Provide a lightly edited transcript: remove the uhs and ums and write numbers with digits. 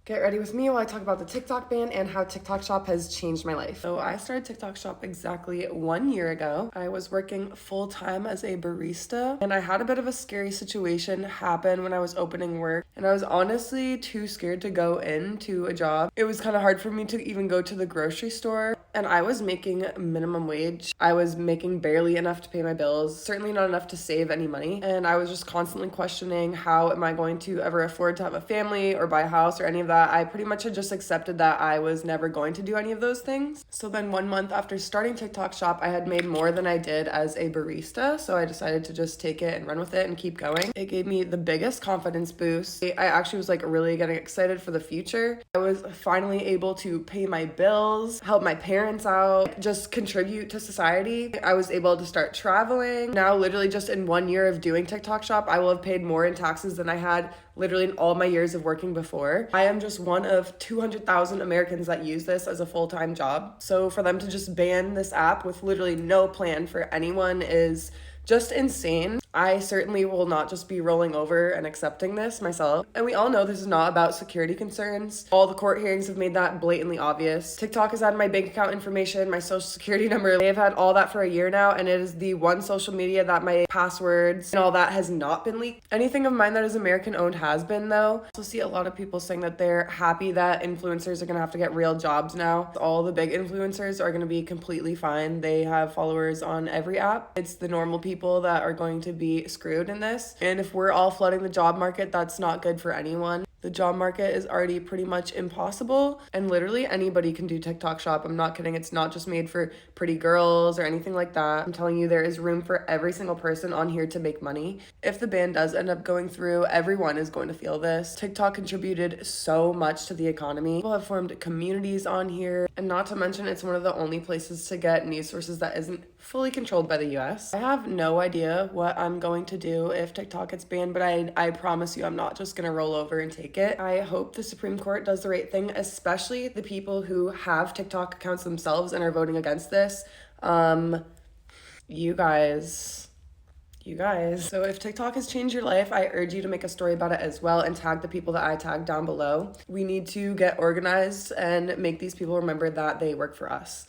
Get ready with me while I talk about the TikTok ban and how TikTok Shop has changed my life. So I started TikTok Shop exactly 1 year ago. I was working full time as a barista and I had a bit of a scary situation happen when I was opening work, and I was honestly too scared to go into a job. It was kind of hard for me to even go to the grocery store, and I was making minimum wage. I was making barely enough to pay my bills, certainly not enough to save any money, and I was just constantly questioning, how am I going to ever afford to have a family or buy a house or any of that? I pretty much had just accepted that I was never going to do any of those things. So then 1 month after starting TikTok Shop, I had made more than I did as a barista, so I decided to just take it and run with it and keep going. It gave me the biggest confidence boost. I actually was really getting excited for the future. I was finally able to pay my bills, help my parents out, just contribute to society. I was able to start traveling. Now, literally just in 1 year of doing TikTok Shop, I will have paid more in taxes than I had literally in all my years of working before. I am just one of 200,000 Americans that use this as a full-time job. So for them to just ban this app with literally no plan for anyone is just insane. I certainly will not just be rolling over and accepting this myself. And we all know this is not about security concerns. All the court hearings have made that blatantly obvious. TikTok has had my bank account information, my social security number. They have had all that for a year now, and it is the one social media that my passwords and all that has not been leaked. Anything of mine that is American owned has been, though. I also see a lot of people saying that they're happy that influencers are gonna have to get real jobs now. All the big influencers are gonna be completely fine. They have followers on every app. It's the normal people that are going to be screwed in this. And if we're all flooding the job market, that's not good for anyone. The job market is already pretty much impossible, and literally anybody can do TikTok Shop. I'm not kidding. It's not just made for pretty girls or anything like that. I'm telling you, there is room for every single person on here to make money. If the ban does end up going through, everyone is going to feel this. TikTok contributed so much to the economy. People have formed communities on here, and not to mention it's one of the only places to get news sources that isn't fully controlled by the US. I have no idea what I'm going to do if TikTok gets banned, but I promise you I'm not just gonna roll over and take it. I hope the Supreme Court does the right thing, especially the people who have TikTok accounts themselves and are voting against this. You guys. So if TikTok has changed your life, I urge you to make a story about it as well and tag the people that I tagged down below. We need to get organized and make these people remember that they work for us.